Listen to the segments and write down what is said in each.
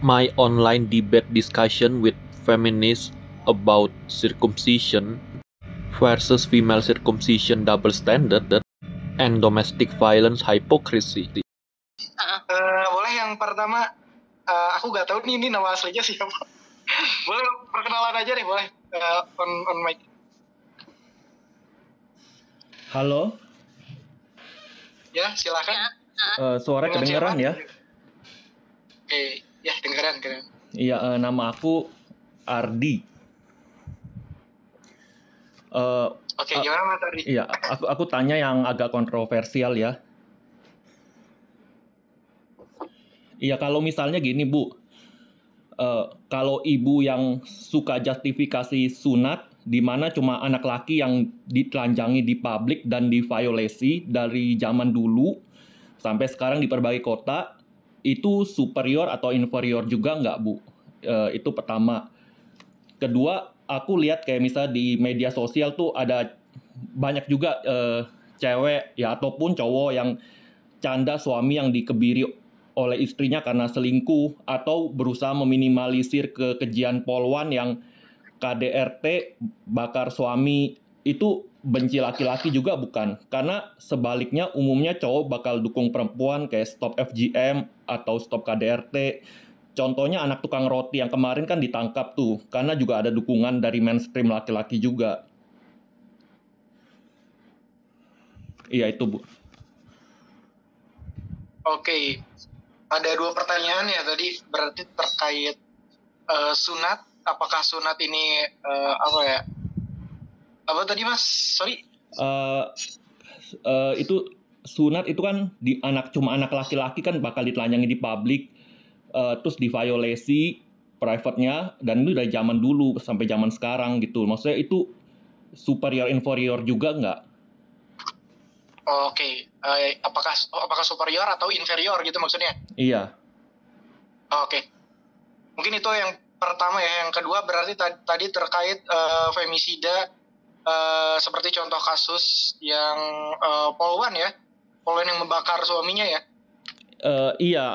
My online debate discussion with feminists about circumcision versus female circumcision double standard and domestic violence hypocrisy. Boleh yang pertama, aku gak tahu nih ini nama aslinya siapa. Boleh perkenalan aja deh, boleh on mic. Halo. Ya, silakan. Suara kedengeran ya? Oke, ya kedengeran. Iya, nama aku Ardi. Oke, gimana Mas Ardi? Iya, aku tanya yang agak kontroversial ya. Iya, kalau misalnya gini Bu, kalau ibu yang suka justifikasi sunat, di mana cuma anak laki yang ditelanjangi di publik dan diviolasi dari zaman dulu sampai sekarang di berbagai kota, itu superior atau inferior juga nggak Bu? Itu pertama. Kedua, aku lihat kayak misalnya di media sosial tuh ada banyak juga cewek ya ataupun cowok yang canda suami yang dikebiri oleh istrinya karena selingkuh atau berusaha meminimalisir kekejian polwan yang KDRT bakar suami. Itu benci laki-laki juga bukan? Karena sebaliknya umumnya cowok bakal dukung perempuan kayak stop FGM atau stop KDRT. Contohnya anak tukang roti yang kemarin kan ditangkap tuh, karena juga ada dukungan dari mainstream laki-laki juga. Iya itu Bu. Oke, ada 2 pertanyaan ya tadi, berarti terkait sunat. Apakah sunat ini apa tadi Mas? Sorry. Itu sunat itu kan cuma anak laki-laki kan bakal ditelanjangi di publik, terus diviolasi private-nya, dan itu dari zaman dulu sampai zaman sekarang gitu. Maksudnya itu superior inferior juga nggak? Oke, apakah superior atau inferior gitu maksudnya? Iya. Oke. Mungkin itu yang pertama ya. Yang kedua berarti tadi terkait femisida, seperti contoh kasus yang polwan yang membakar suaminya ya. Iya.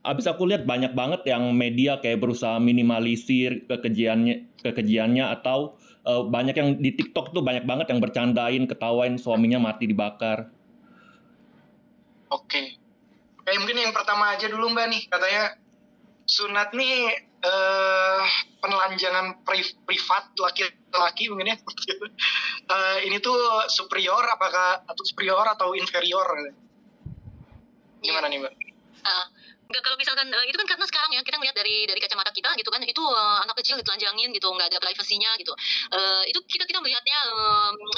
Abis aku lihat banyak banget yang media kayak berusaha minimalisir kekejiannya atau banyak yang di TikTok tuh banyak banget yang bercandain, ketawain suaminya mati dibakar. Oke. Mungkin yang pertama aja dulu Mbak nih, katanya sunat nih penelanjangan privat laki-laki mungkin ya. Ini tuh superior atau inferior? Gimana nih Mbak? Enggak, kalau misalkan itu kan karena sekarang ya kita ngeliat dari kacamata kita gitu kan, itu anak kecil ditelanjangin gitu, nggak ada privasinya gitu. Itu kita melihatnya,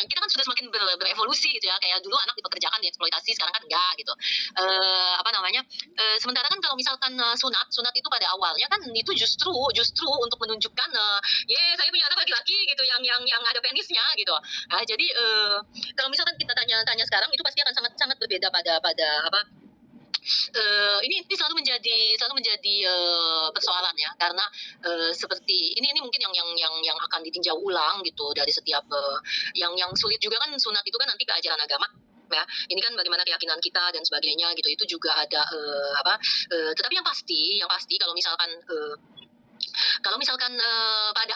kita kan sudah semakin berevolusi gitu ya, kayak dulu anak dipekerjakan, dieksploitasi, sekarang kan enggak gitu. Sementara kan kalau misalkan sunat itu pada awalnya kan itu justru untuk menunjukkan saya punya anak laki-laki gitu yang ada penisnya gitu. Jadi kalau misalkan kita tanya sekarang, itu pasti akan sangat berbeda pada ini selalu menjadi persoalan ya, karena seperti ini mungkin yang akan ditinjau ulang gitu dari setiap yang sulit juga kan sunat itu kan nanti ke ajaran agama ya, ini kan bagaimana keyakinan kita dan sebagainya gitu, itu juga ada tetapi yang pasti kalau misalkan pada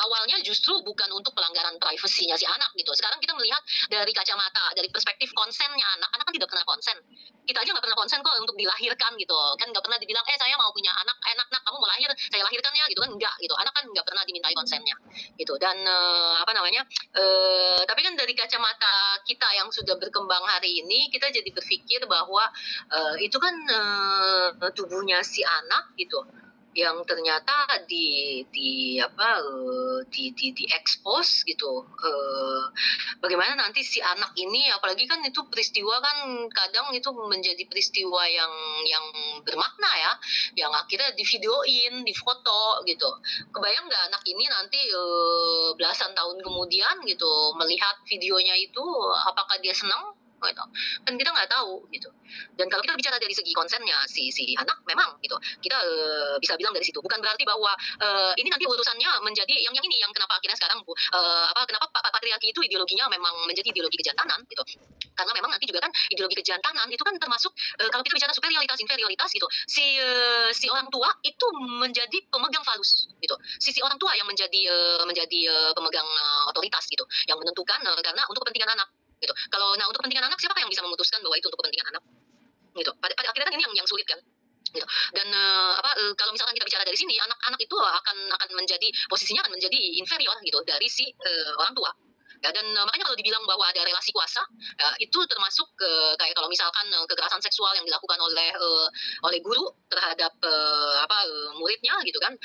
awalnya justru bukan untuk pelanggaran privasinya si anak gitu. Sekarang kita melihat dari kacamata, dari perspektif konsennya anak kan tidak pernah konsen. Kita aja nggak pernah konsen kok untuk dilahirkan gitu kan, nggak pernah dibilang saya mau punya anak, nak kamu mau lahir saya lahirkan ya gitu kan, enggak gitu. Anak kan nggak pernah dimintai konsennya gitu. Dan tapi kan dari kacamata kita yang sudah berkembang hari ini, kita jadi berpikir bahwa itu kan tubuhnya si anak gitu yang ternyata di expose gitu. Bagaimana nanti si anak ini, apalagi kan itu peristiwa kan kadang itu menjadi peristiwa yang bermakna ya, yang akhirnya divideoin, difoto gitu. Kebayang nggak anak ini nanti belasan tahun kemudian gitu melihat videonya itu, apakah dia senang gitu. Dan kita nggak tahu gitu. Dan kalau kita bicara dari segi konsennya si anak, memang gitu, kita bisa bilang dari situ. Bukan berarti bahwa ini nanti urusannya menjadi yang ini, yang kenapa akhirnya sekarang kenapa patriarki itu ideologinya memang menjadi ideologi kejantanan gitu. Karena memang nanti juga kan ideologi kejantanan itu kan termasuk kalau kita bicara superioritas inferioritas gitu, si orang tua itu menjadi pemegang falus gitu. Si orang tua yang menjadi pemegang otoritas gitu, yang menentukan karena untuk kepentingan anak gitu. Kalau untuk kepentingan anak, siapa yang bisa memutuskan bahwa itu untuk kepentingan anak gitu? Pada akhirnya kan ini yang sulit kan gitu. Dan kalau misalkan kita bicara dari sini, anak-anak itu akan menjadi posisinya akan menjadi inferior gitu dari si orang tua. Ya, dan makanya kalau dibilang bahwa ada relasi kuasa, ya, itu termasuk kayak kalau misalkan kekerasan seksual yang dilakukan oleh guru terhadap muridnya gitu kan,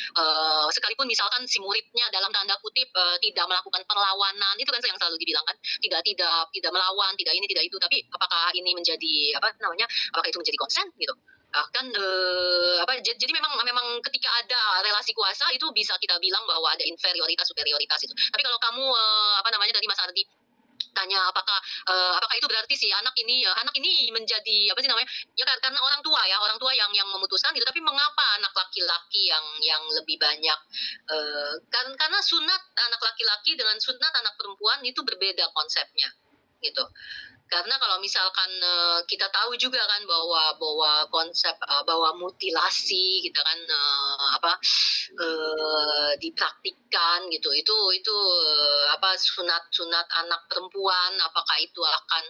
sekalipun misalkan si muridnya dalam tanda kutip tidak melakukan perlawanan, itu kan yang selalu dibilang kan, tidak melawan, tidak ini tidak itu, tapi apakah ini menjadi apakah itu menjadi konsen gitu. Kan jadi memang ketika ada relasi kuasa itu bisa kita bilang bahwa ada inferioritas superioritas itu. Tapi kalau kamu tadi Mas Ardi tanya apakah itu berarti si anak ini menjadi ya karena orang tua yang memutuskan gitu. Tapi mengapa anak laki-laki yang lebih banyak karena sunat anak laki-laki dengan sunat anak perempuan itu berbeda konsepnya gitu. Karena kalau misalkan kita tahu juga kan bahwa konsep bahwa mutilasi gitu kan dipraktikkan gitu, itu sunat anak perempuan, apakah itu akan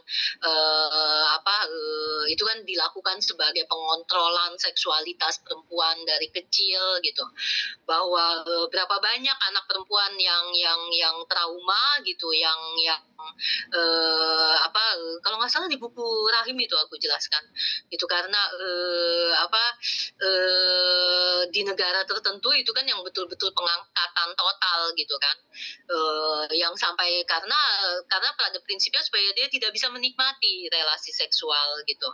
itu kan dilakukan sebagai pengontrolan seksualitas perempuan dari kecil gitu, bahwa berapa banyak anak perempuan yang trauma gitu, yang kalau nggak salah di buku Rahim itu aku jelaskan gitu, karena di negara tertentu itu kan yang betul-betul pengangkatan total gitu kan, yang sampai karena pada prinsipnya supaya dia tidak bisa menikmati relasi seksual gitu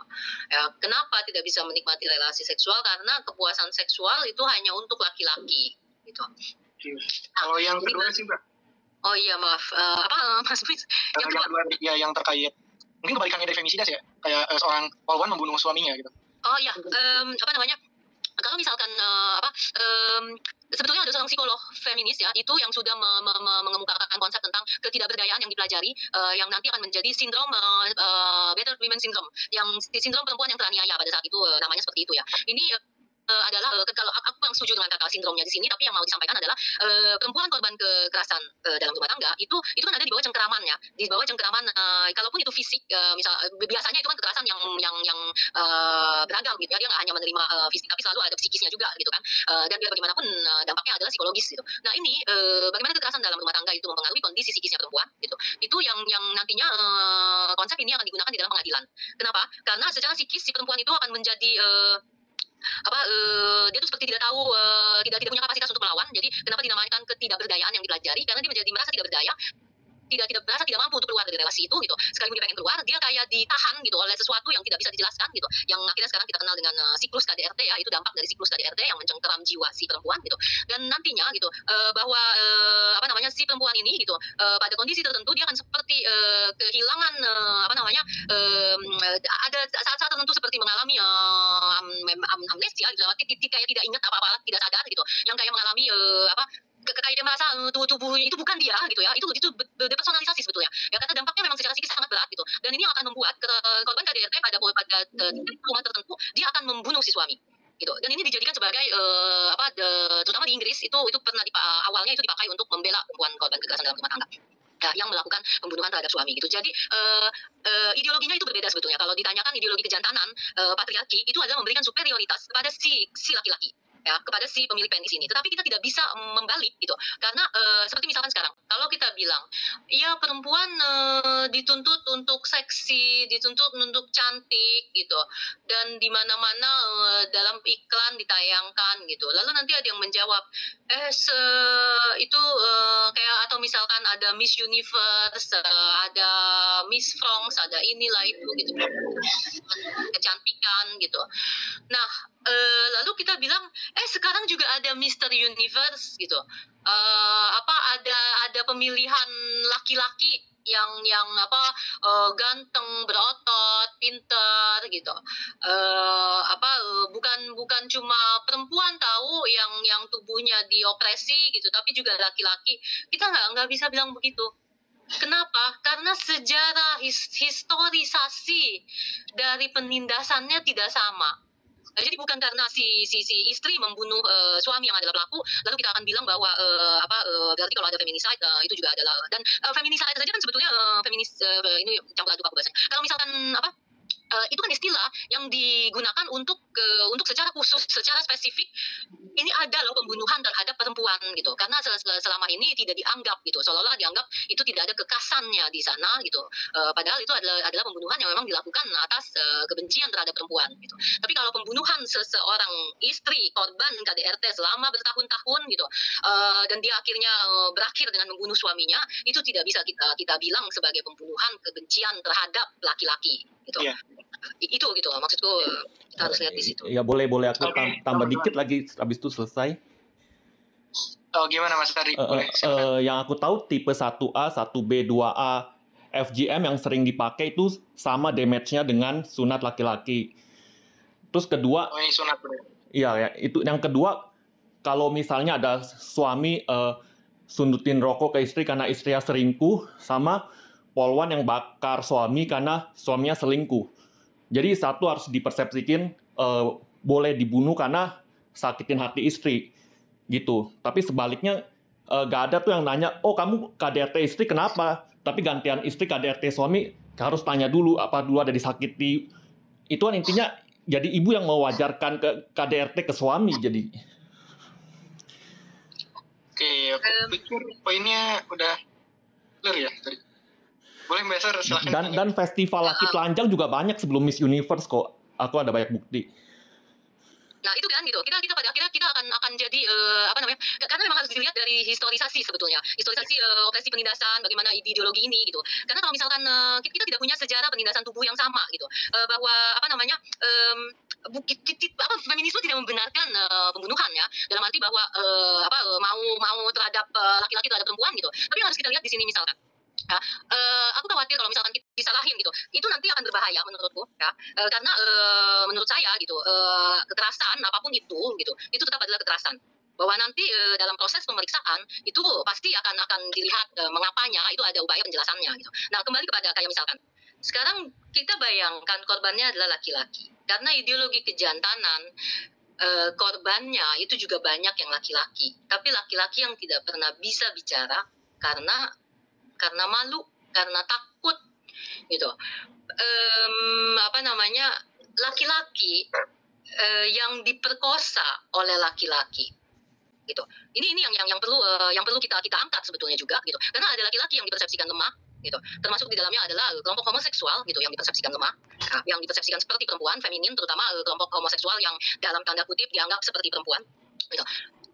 ya. Kenapa tidak bisa menikmati relasi seksual? Karena kepuasan seksual itu hanya untuk laki-laki gitu. Kalau yang kedua sih Mbak. Oh iya maaf, Mas Pris? Yang kedua ya yang terkait mungkin kebalikannya dari femisida sih ya, kayak seorang polwan membunuh suaminya gitu. Oh iya, kalau misalkan sebetulnya ada seorang psikolog feminis ya, itu yang sudah mengemukakan konsep tentang ketidakberdayaan yang dipelajari, yang nanti akan menjadi sindrom battered women syndrome, yang sindrom perempuan yang teraniaya pada saat itu, namanya seperti itu ya. Ini adalah kalau aku yang setuju dengan kata sindromnya di sini, tapi yang mau disampaikan adalah perempuan korban kekerasan dalam rumah tangga itu kan ada di bawah cengkeramannya, di bawah cengkeraman, kalaupun itu fisik, biasanya itu kan kekerasan yang beragam gitu ya, dia nggak hanya menerima fisik tapi selalu ada psikisnya juga gitu kan, dan biar bagaimanapun dampaknya adalah psikologis gitu. Nah ini bagaimana kekerasan dalam rumah tangga itu mempengaruhi kondisi psikisnya perempuan gitu, itu yang nantinya konsep ini akan digunakan di dalam pengadilan. Kenapa? Karena secara psikis si perempuan itu akan menjadi dia tuh seperti tidak tahu, tidak punya kapasitas untuk melawan. Jadi kenapa dinamakan ketidakberdayaan yang dipelajari? Karena dia merasa tidak berdaya, merasa tidak mampu untuk keluar dari relasi itu gitu. Sekalipun dia pengen keluar, dia kayak ditahan gitu oleh sesuatu yang tidak bisa dijelaskan gitu, yang akhirnya sekarang kita kenal dengan siklus KDRT ya. Itu dampak dari siklus KDRT yang mencengkeram jiwa si perempuan gitu. Dan nantinya gitu bahwa si perempuan ini gitu pada kondisi tertentu dia akan seperti kehilangan ada saat-saat tertentu seperti mengalami amnesia gitu, kayak tidak ingat apa-apa, tidak sadar gitu, yang kayak mengalami kayak dia merasa tubuh itu bukan dia gitu ya, itu depersonalisasi sebetulnya ya, karena dampaknya memang secara psikis sangat berat gitu. Dan ini yang akan membuat korban KDRT pada rumah tertentu dia akan membunuh si suami gitu. Dan ini dijadikan sebagai terutama di Inggris itu pernah awalnya itu dipakai untuk membela perempuan korban kekerasan dalam rumah tangga yang melakukan pembunuhan terhadap suami gitu. Jadi ideologinya itu berbeda sebetulnya. Kalau ditanyakan ideologi kejantanan, patriarki itu adalah memberikan superioritas kepada si laki-laki ya, kepada si pemilik penis ini. Tetapi kita tidak bisa membalik gitu, karena seperti misalkan sekarang kalau kita bilang ya perempuan dituntut untuk seksi, dituntut untuk cantik gitu, dan di mana-mana dalam iklan ditayangkan gitu, lalu nanti ada yang menjawab itu kayak, atau misalkan ada Miss Universe, ada Miss France, ada inilah itu gitu, kecantikan gitu. Nah lalu kita bilang sekarang juga ada Mr. Universe gitu, ada pemilihan laki-laki yang apa ganteng, berotot, pinter gitu. Bukan cuma perempuan tahu yang tubuhnya diopresi gitu, tapi juga laki-laki. Kita nggak bisa bilang begitu. Kenapa? Karena sejarah historisasi dari penindasannya tidak sama. Jadi bukan karena si istri membunuh suami yang adalah pelaku, lalu kita akan bilang bahwa berarti kalau ada feminicide itu juga adalah, dan feminicide saja kan sebetulnya ini campur aduk aku bahasanya. Kalau misalkan itu kan istilah yang digunakan untuk secara khusus, secara spesifik. Ini ada loh pembunuhan terhadap perempuan gitu, karena selama ini tidak dianggap gitu, seolah-olah dianggap itu tidak ada kekasannya di sana gitu. Padahal itu adalah pembunuhan yang memang dilakukan atas kebencian terhadap perempuan gitu. Tapi kalau pembunuhan seseorang istri korban KDRT selama bertahun-tahun gitu, dan dia akhirnya berakhir dengan membunuh suaminya, itu tidak bisa kita bilang sebagai pembunuhan kebencian terhadap laki-laki gitu. Yeah. Itu gitu maksudku, kita harus lihat di situ. Ya boleh aku tambah dikit lagi habis itu selesai. Oh gimana Mas Tari? Yang aku tahu tipe 1A, 1B, 2A FGM yang sering dipakai itu sama damage-nya dengan sunat laki-laki. Terus kedua, ini sunat. Iya ya, itu yang kedua, kalau misalnya ada suami sundutin rokok ke istri karena istrinya selingkuh, sama polwan yang bakar suami karena suaminya selingkuh. Jadi satu harus dipersepsikan boleh dibunuh karena sakitin hati istri gitu. Tapi sebaliknya gak ada tuh yang nanya, oh kamu KDRT istri kenapa? Tapi gantian istri KDRT suami harus tanya dulu apa dulu ada disakiti. Itu kan intinya jadi ibu yang mewajarkan ke KDRT ke suami jadi. Oke, aku pikir poinnya udah clear ya tadi. Boleh Mbak Ser, silahkan. Dan festival laki telanjang juga banyak sebelum Miss Universe kok. Aku ada banyak bukti. Nah itu kan gitu, kita pada akhirnya kita akan jadi karena memang harus dilihat dari historisasi sebetulnya, historisasi opresi penindasan, bagaimana ideologi ini gitu. Karena kalau misalkan kita tidak punya sejarah penindasan tubuh yang sama gitu, bahwa feminisme tidak membenarkan pembunuhan ya, dalam arti bahwa mau terhadap laki-laki terhadap perempuan gitu. Tapi yang harus kita lihat di sini misalkan. Ya, aku khawatir kalau misalkan kita disalahin gitu, itu nanti akan berbahaya menurutku ya, karena menurut saya gitu, kekerasan apapun itu tetap adalah kekerasan. Bahwa nanti dalam proses pemeriksaan itu pasti akan dilihat mengapanya, itu ada upaya penjelasannya gitu. Nah kembali kepada kayak misalkan sekarang kita bayangkan korbannya adalah laki-laki, karena ideologi kejantanan korbannya itu juga banyak yang laki-laki, tapi laki-laki yang tidak pernah bisa bicara karena malu, karena takut gitu. Laki-laki yang diperkosa oleh laki-laki gitu. Ini yang perlu kita angkat sebetulnya juga gitu. Karena ada laki-laki yang dipersepsikan lemah gitu. Termasuk di dalamnya adalah kelompok homoseksual gitu yang dipersepsikan lemah, yang dipersepsikan seperti perempuan, feminin, terutama kelompok homoseksual yang dalam tanda kutip dianggap seperti perempuan gitu.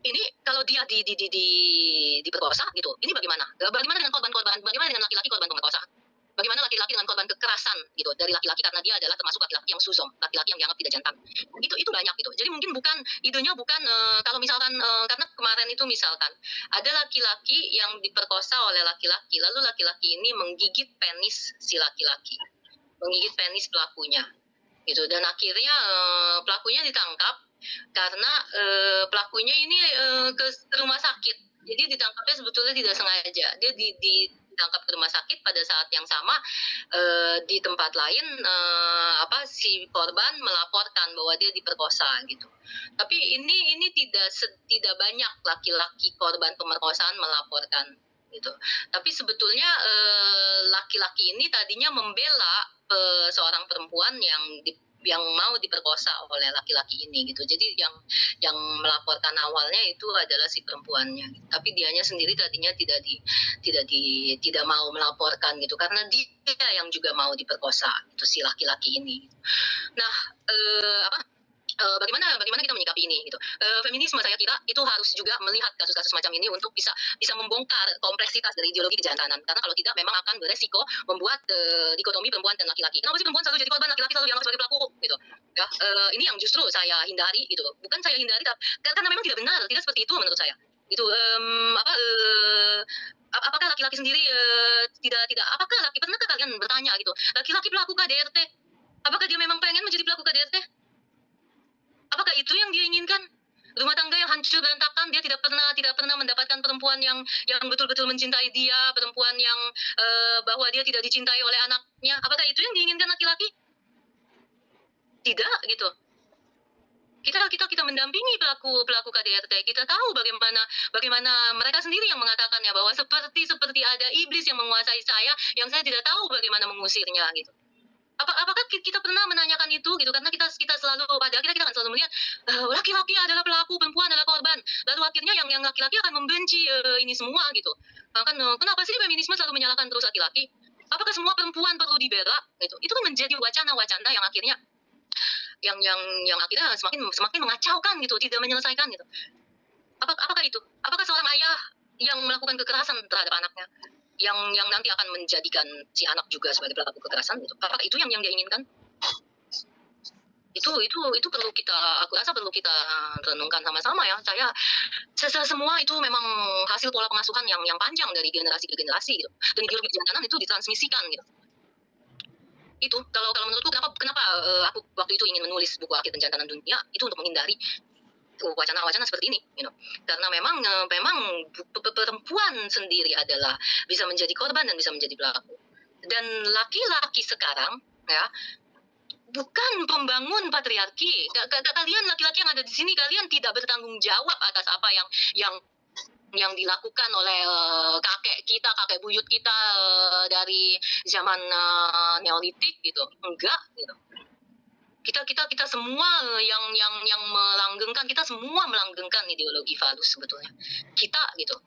Ini kalau dia diperkosa gitu, ini bagaimana? Bagaimana dengan korban-korban? Bagaimana dengan laki-laki korban pemerkosaan? Bagaimana laki-laki dengan korban kekerasan gitu dari laki-laki, karena dia adalah termasuk laki-laki yang suzom, laki-laki yang dianggap tidak jantan. Itu banyak gitu. Jadi mungkin idenya bukan kalau misalkan karena kemarin itu misalkan ada laki-laki yang diperkosa oleh laki-laki, lalu laki-laki ini menggigit penis si laki-laki, menggigit penis pelakunya gitu, dan akhirnya pelakunya ditangkap. Karena pelakunya ini ke rumah sakit, jadi ditangkapnya sebetulnya tidak sengaja. Dia ditangkap ke rumah sakit pada saat yang sama di tempat lain si korban melaporkan bahwa dia diperkosa gitu. Tapi ini tidak banyak laki-laki korban pemerkosaan melaporkan gitu. Tapi sebetulnya laki-laki ini tadinya membela seorang perempuan yang mau diperkosa oleh laki-laki ini gitu. Jadi yang melaporkan awalnya itu adalah si perempuannya. Tapi dianya sendiri tadinya tidak mau melaporkan gitu, karena dia yang juga mau diperkosa itu si laki-laki ini. Nah, bagaimana kita menyikapi ini gitu. Feminisme saya kira itu harus juga melihat kasus-kasus macam ini untuk bisa membongkar kompleksitas dari ideologi kejantanan, karena kalau tidak memang akan beresiko membuat dikotomi perempuan dan laki-laki. Kenapa sih perempuan selalu jadi korban, laki-laki selalu dianggap sebagai pelaku gitu ya. Ini yang justru saya hindari gitu. Bukan saya hindari, karena memang tidak benar, tidak seperti itu menurut saya Itu apakah laki-laki sendiri tidak apakah pernahkah kalian bertanya gitu, laki-laki pelaku KDRT, apakah dia memang pengen menjadi pelaku KDRT? Apakah itu yang dia inginkan? Rumah tangga yang hancur berantakan, dia tidak pernah mendapatkan perempuan yang betul-betul mencintai dia, perempuan yang bahwa dia tidak dicintai oleh anaknya. Apakah itu yang diinginkan laki-laki? Tidak gitu. Kita mendampingi pelaku KDRT. Kita tahu bagaimana mereka sendiri yang mengatakannya, bahwa seperti ada iblis yang menguasai saya, yang saya tidak tahu bagaimana mengusirnya gitu. Apakah kita pernah menanyakan itu gitu? Karena kita selalu, pada akhirnya kita akan selalu melihat laki-laki adalah pelaku, perempuan adalah korban. Lalu akhirnya yang laki-laki akan membenci ini semua gitu. Kenapa sih feminisme selalu menyalahkan terus laki-laki? Apakah semua perempuan perlu dibela gitu? Itu kan menjadi wacana-wacana yang akhirnya akhirnya semakin mengacaukan gitu, tidak menyelesaikan gitu. Apakah itu? Apakah seorang ayah yang melakukan kekerasan terhadap anaknya, yang nanti akan menjadikan si anak juga sebagai pelaku kekerasan gitu? Apakah itu yang dia inginkan? Itu aku rasa perlu kita renungkan sama-sama ya. Semua itu memang hasil pola pengasuhan yang panjang dari generasi ke generasi gitu. Dan ideologi kejantanan itu ditransmisikan gitu. Itu kalau menurutku kenapa aku waktu itu ingin menulis buku Akhir Kejantanan Dunia, itu untuk menghindari wacana-wacana seperti ini, karena memang perempuan sendiri adalah bisa menjadi korban dan bisa menjadi pelaku. Dan laki-laki sekarang ya bukan pembangun patriarki. Kalian laki-laki yang ada di sini, kalian tidak bertanggung jawab atas apa yang dilakukan oleh kakek buyut kita dari zaman Neolitik gitu. Enggak gitu. Kita semua yang melanggengkan, kita semua melanggengkan ideologi falus sebetulnya. Kita gitu.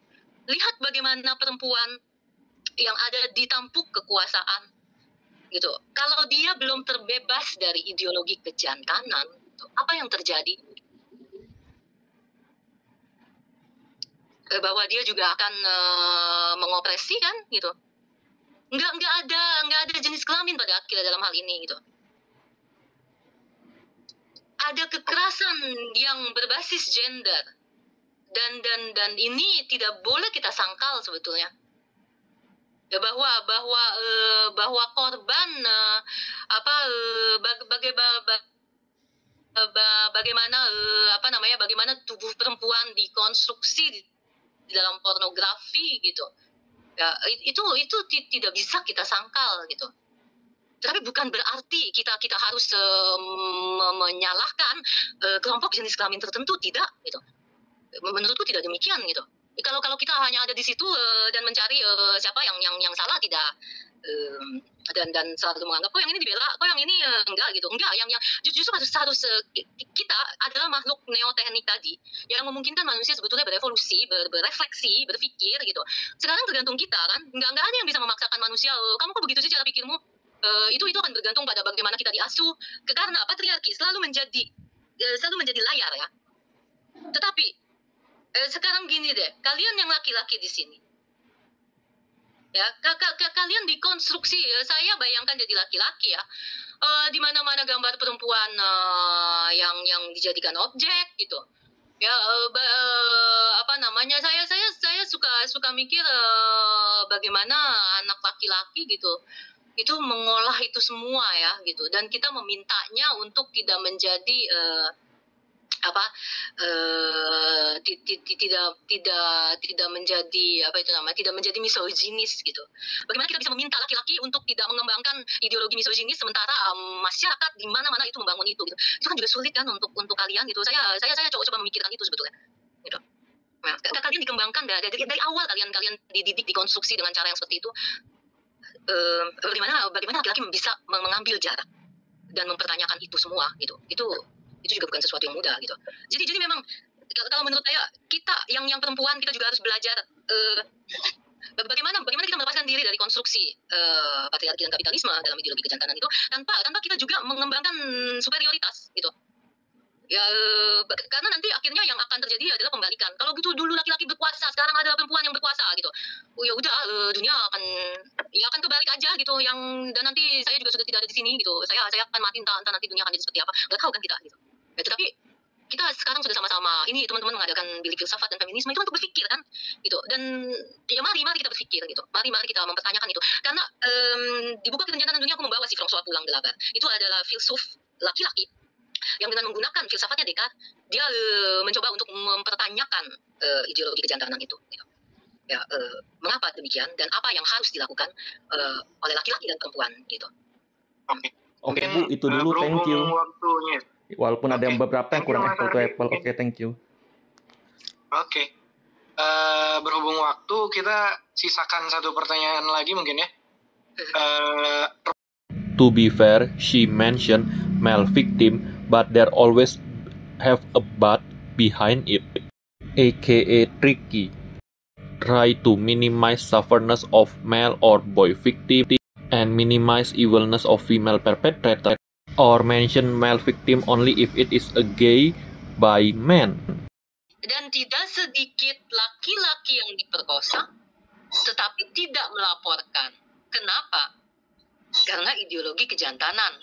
Lihat bagaimana perempuan yang ada di tampuk kekuasaan gitu. Kalau dia belum terbebas dari ideologi kejantanan, gitu, apa yang terjadi? Bahwa dia juga akan mengopresi kan gitu. Nggak ada jenis kelamin pada akhirnya dalam hal ini gitu. Ada kekerasan yang berbasis gender, dan ini tidak boleh kita sangkal sebetulnya. Ya, bahwa korban bagaimana tubuh perempuan dikonstruksi di dalam pornografi gitu. Ya, itu tidak bisa kita sangkal gitu. Tapi bukan berarti kita harus menyalahkan kelompok jenis kelamin tertentu, tidak gitu. Menurutku tidak demikian gitu. Kalau kita hanya ada di situ dan mencari siapa yang salah, tidak dan selalu menganggap kok yang ini dibela, kok yang ini enggak gitu. Enggak, yang justru harus kita adalah makhluk neoteknik tadi yang memungkinkan manusia sebetulnya berevolusi, berefleksi, berpikir gitu. Sekarang tergantung kita kan. Enggak ada yang bisa memaksakan manusia, kamu kok begitu sih cara pikirmu. Itu akan bergantung pada bagaimana kita diasuh. Karena patriarki selalu menjadi layar ya. Tetapi sekarang gini deh, kalian yang laki-laki di sini, ya, kalian dikonstruksi. Saya bayangkan jadi laki-laki ya, di mana-mana gambar perempuan yang dijadikan objek gitu. Ya, saya suka mikir bagaimana anak laki-laki gitu itu mengolah itu semua ya gitu, dan kita memintanya untuk tidak menjadi tidak menjadi tidak menjadi misoginis gitu. Bagaimana kita bisa meminta laki-laki untuk tidak mengembangkan ideologi misoginis sementara masyarakat di mana-mana itu membangun itu gitu. Itu kan juga sulit kan untuk kalian gitu. Saya coba memikirkan itu sebetulnya gitu. Nah, kalian dikembangkan dari awal, kalian dididik, dikonstruksi dengan cara yang seperti itu. Bagaimana laki-laki bisa mengambil jarak dan mempertanyakan itu semua gitu. Itu juga bukan sesuatu yang mudah gitu. Jadi memang kalau menurut saya, kita yang perempuan, kita juga harus belajar bagaimana kita melepaskan diri dari konstruksi patriarki dan kapitalisme dalam ideologi kejantanan itu tanpa kita juga mengembangkan superioritas gitu. Ya, karena nanti akhirnya yang akan terjadi adalah pembalikan. Kalau gitu dulu laki-laki berkuasa, sekarang ada perempuan yang berkuasa gitu. Ya udah, dunia akan kebalik aja gitu. Dan nanti saya juga sudah tidak ada di sini gitu. Saya akan mati, entah nanti dunia akan jadi seperti apa. Nggak tahu kan kita gitu. Ya, tetapi kita sekarang sudah sama-sama ini teman-teman mengadakan bilik filsafat dan feminisme itu untuk berpikir kan gitu, dan ya mari kita berpikir gitu, mari kita mempertanyakan itu, karena di buku Ketenjangan Dunia aku membawa si François Poulenc de Labarre, itu adalah filsuf laki-laki yang dengan menggunakan filsafatnya Descartes dia mencoba untuk mempertanyakan ideologi kejantanan itu gitu. Ya, mengapa demikian dan apa yang harus dilakukan oleh laki-laki dan perempuan gitu. Oke Bu, itu dulu, thank you. Waktunya. Walaupun ada beberapa yang kurang apple to apple. Oke, thank you. Oke. Berhubung waktu, kita sisakan satu pertanyaan lagi mungkin ya. To be fair, she mentioned male victim, but there always have a but behind it, aka tricky. Try to minimize sufferness of male or boy victim and minimize evilness of female perpetrator, or mention male victim only if it is a gay by man. Dan tidak sedikit laki-laki yang diperkosa tetapi tidak melaporkan. Kenapa? Karena ideologi kejantanan.